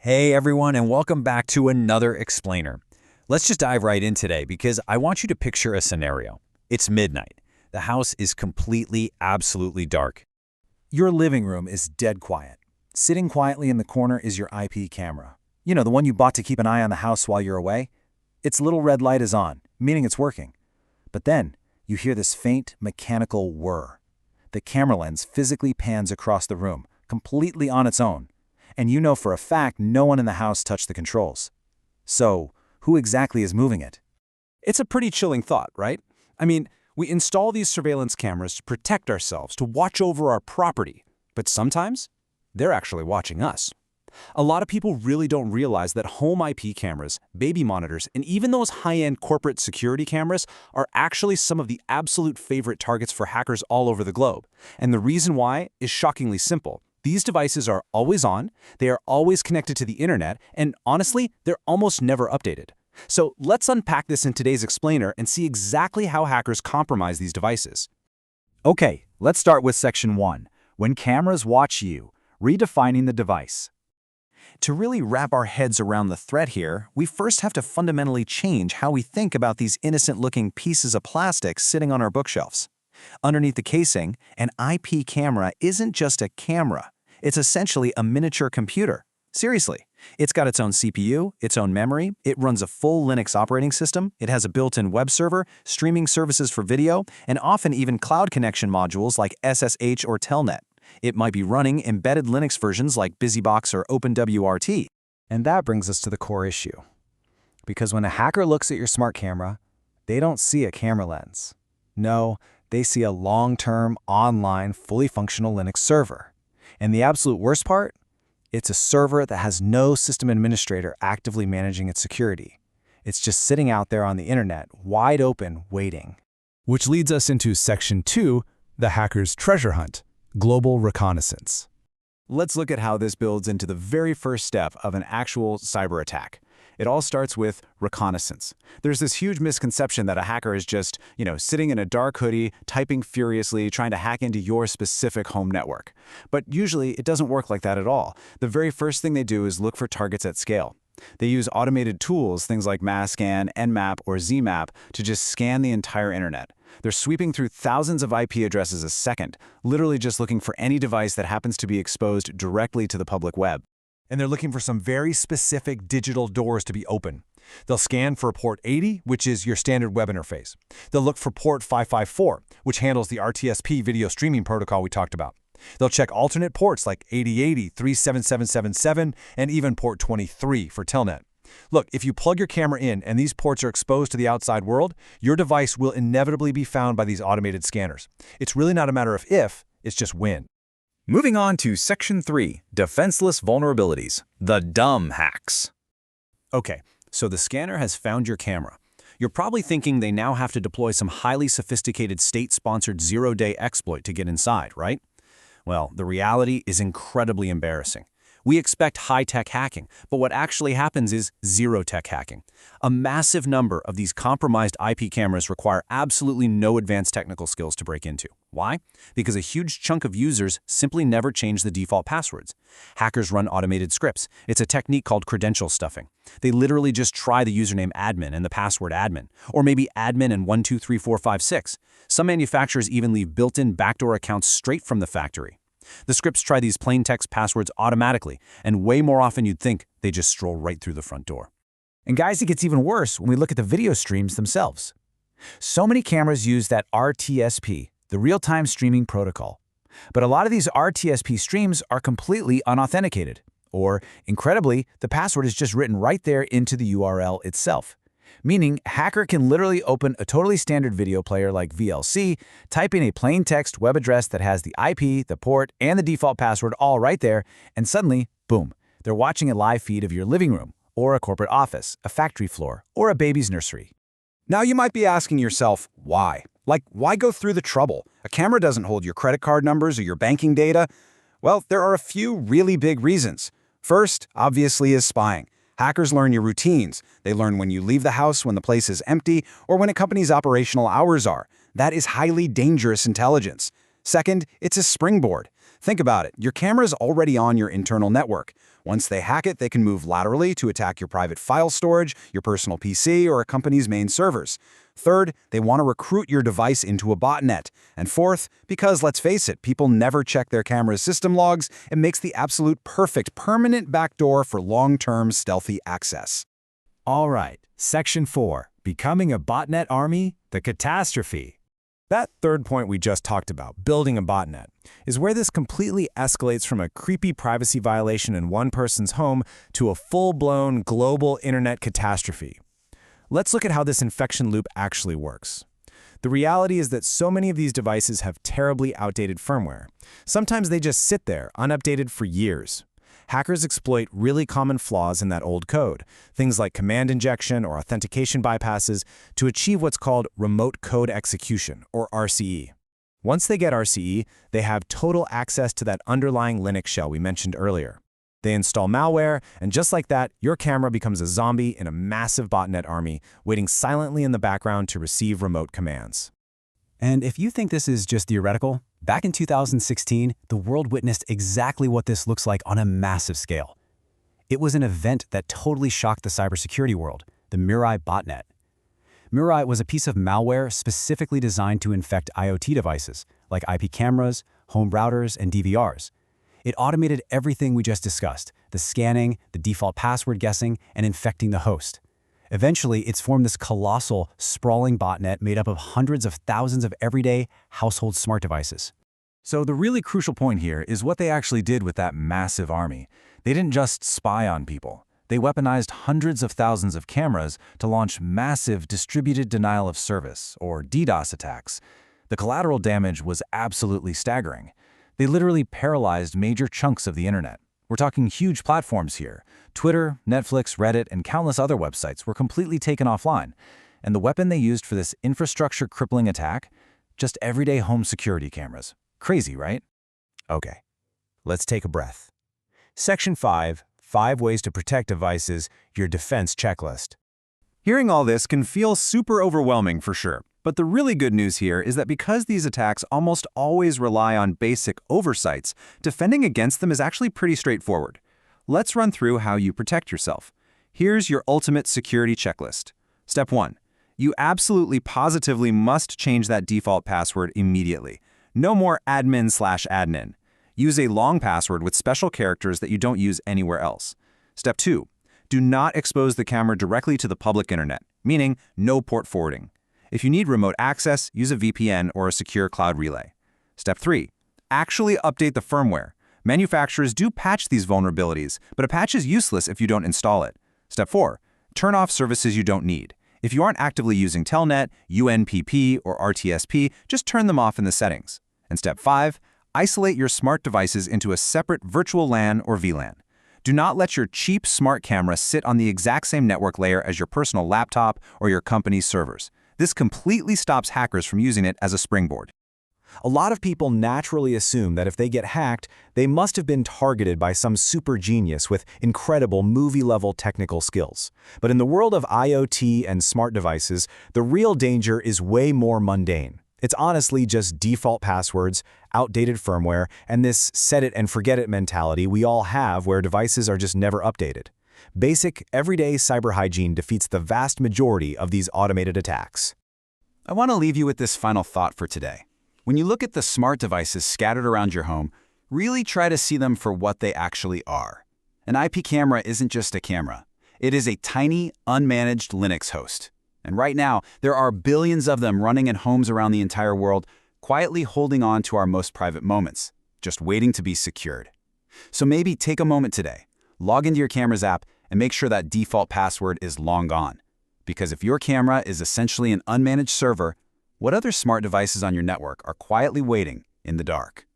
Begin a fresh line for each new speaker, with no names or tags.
Hey everyone, and welcome back to another explainer. Let's just dive right in today because I want you to picture a scenario. It's midnight. The house is completely, absolutely dark.
Your living room is dead quiet. Sitting quietly in the corner is your IP camera. You know, the one you bought to keep an eye on the house while you're away? Its little red light is on, meaning it's working. But then, you hear this faint, mechanical whir. The camera lens physically pans across the room, completely on its own. And you know for a fact no one in the house touched the controls. So, who exactly is moving it?
It's a pretty chilling thought, right? I mean, we install these surveillance cameras to protect ourselves, to watch over our property. But sometimes, they're actually watching us. A lot of people really don't realize that home IP cameras, baby monitors, and even those high-end corporate security cameras are actually some of the absolute favorite targets for hackers all over the globe. And the reason why is shockingly simple. These devices are always on, they are always connected to the internet, and honestly, they're almost never updated. So let's unpack this in today's explainer and see exactly how hackers compromise these devices.
Okay, let's start with Section 1. When cameras watch you, redefining the device.
To really wrap our heads around the threat here, we first have to fundamentally change how we think about these innocent-looking pieces of plastic sitting on our bookshelves. Underneath the casing, an IP camera isn't just a camera. It's essentially a miniature computer. Seriously, it's got its own CPU, its own memory, it runs a full Linux operating system, it has a built-in web server, streaming services for video, and often even cloud connection modules like SSH or Telnet. It might be running embedded Linux versions like BusyBox or OpenWRT.
And that brings us to the core issue. Because when a hacker looks at your smart camera, they don't see a camera lens. No, they see a long-term, online, fully functional Linux server. And the absolute worst part? It's a server that has no system administrator actively managing its security. It's just sitting out there on the internet, wide open, waiting.
Which leads us into Section 2, the hacker's treasure hunt, global reconnaissance.
Let's look at how this builds into the very first step of an actual cyber attack. It all starts with reconnaissance. There's this huge misconception that a hacker is just, sitting in a dark hoodie, typing furiously, trying to hack into your specific home network. But usually, it doesn't work like that at all. The very first thing they do is look for targets at scale. They use automated tools, things like Masscan, Nmap, or Zmap, to just scan the entire internet. They're sweeping through thousands of IP addresses a second, literally just looking for any device that happens to be exposed directly to the public web.
And they're looking for some very specific digital doors to be open. They'll scan for port 80, which is your standard web interface. They'll look for port 554, which handles the RTSP video streaming protocol we talked about. They'll check alternate ports like 8080, 37777, and even port 23 for Telnet. Look, if you plug your camera in and these ports are exposed to the outside world, your device will inevitably be found by these automated scanners. It's really not a matter of if, it's just when.
Moving on to Section 3, Defenseless Vulnerabilities, the dumb hacks.
Okay, so the scanner has found your camera. You're probably thinking they now have to deploy some highly sophisticated state-sponsored zero-day exploit to get inside, right? Well, the reality is incredibly embarrassing. We expect high-tech hacking, but what actually happens is zero-tech hacking. A massive number of these compromised IP cameras require absolutely no advanced technical skills to break into. Why? Because a huge chunk of users simply never change the default passwords. Hackers run automated scripts. It's a technique called credential stuffing. They literally just try the username admin and the password admin, or maybe admin and 123456. Some manufacturers even leave built-in backdoor accounts straight from the factory. The scripts try these plain text passwords automatically, and way more often you'd think they just stroll right through the front door.
And guys, it gets even worse when we look at the video streams themselves. So many cameras use that RTSP, the real-time streaming protocol. But a lot of these RTSP streams are completely unauthenticated. Or, incredibly, the password is just written right there into the URL itself. Meaning, a hacker can literally open a totally standard video player like VLC, type in a plain text web address that has the IP, the port, and the default password all right there, and suddenly, boom, they're watching a live feed of your living room, or a corporate office, a factory floor, or a baby's nursery.
Now you might be asking yourself, why? Like, why go through the trouble? A camera doesn't hold your credit card numbers or your banking data. Well, there are a few really big reasons. First, obviously, is spying. Hackers learn your routines. They learn when you leave the house, when the place is empty, or when a company's operational hours are. That is highly dangerous intelligence. Second, it's a springboard. Think about it. Your camera's already on your internal network. Once they hack it, they can move laterally to attack your private file storage, your personal PC, or a company's main servers. Third, they want to recruit your device into a botnet. And fourth, because let's face it, people never check their camera's system logs, it makes the absolute perfect permanent backdoor for long-term stealthy access.
All right, Section 4, Becoming a Botnet Army, the Catastrophe. That third point we just talked about, building a botnet, is where this completely escalates from a creepy privacy violation in one person's home to a full-blown global internet catastrophe. Let's look at how this infection loop actually works. The reality is that so many of these devices have terribly outdated firmware. Sometimes they just sit there, unupdated for years. Hackers exploit really common flaws in that old code, things like command injection or authentication bypasses, to achieve what's called remote code execution, or RCE. Once they get RCE, they have total access to that underlying Linux shell we mentioned earlier. They install malware, and just like that, your camera becomes a zombie in a massive botnet army, waiting silently in the background to receive remote commands.
And if you think this is just theoretical, back in 2016, the world witnessed exactly what this looks like on a massive scale. It was an event that totally shocked the cybersecurity world, the Mirai botnet. Mirai was a piece of malware specifically designed to infect IoT devices, like IP cameras, home routers, and DVRs. It automated everything we just discussed, the scanning, the default password guessing, and infecting the host. Eventually, it's formed this colossal, sprawling botnet made up of hundreds of thousands of everyday, household smart devices.
So the really crucial point here is what they actually did with that massive army. They didn't just spy on people. They weaponized hundreds of thousands of cameras to launch massive distributed denial of service, or DDoS attacks. The collateral damage was absolutely staggering. They literally paralyzed major chunks of the internet. We're talking huge platforms here. Twitter, Netflix, Reddit, and countless other websites were completely taken offline. And the weapon they used for this infrastructure-crippling attack? Just everyday home security cameras. Crazy, right?
Okay, let's take a breath. Section 5, 5 Ways to Protect Devices, your defense checklist.
Hearing all this can feel super overwhelming for sure. But the really good news here is that because these attacks almost always rely on basic oversights, defending against them is actually pretty straightforward. Let's run through how you protect yourself. Here's your ultimate security checklist. Step 1. You absolutely positively must change that default password immediately. No more admin/admin. Use a long password with special characters that you don't use anywhere else. Step 2. Do not expose the camera directly to the public internet, meaning no port forwarding. If you need remote access, use a VPN or a secure cloud relay. Step 3. Actually update the firmware. Manufacturers do patch these vulnerabilities, but a patch is useless if you don't install it. Step 4. Turn off services you don't need. If you aren't actively using Telnet, UNPP, or RTSP, just turn them off in the settings. And Step 5. Isolate your smart devices into a separate virtual LAN or VLAN. Do not let your cheap smart camera sit on the exact same network layer as your personal laptop or your company's servers. This completely stops hackers from using it as a springboard.
A lot of people naturally assume that if they get hacked, they must have been targeted by some super genius with incredible movie-level technical skills. But in the world of IoT and smart devices, the real danger is way more mundane. It's honestly just default passwords, outdated firmware, and this set-it-and-forget-it mentality we all have where devices are just never updated. Basic, everyday cyber hygiene defeats the vast majority of these automated attacks.
I want to leave you with this final thought for today. When you look at the smart devices scattered around your home, really try to see them for what they actually are. An IP camera isn't just a camera. It is a tiny, unmanaged Linux host. And right now, there are billions of them running in homes around the entire world, quietly holding on to our most private moments, just waiting to be secured. So maybe take a moment today, log into your camera's app, and make sure that default password is long gone. Because if your camera is essentially an unmanaged server, what other smart devices on your network are quietly waiting in the dark?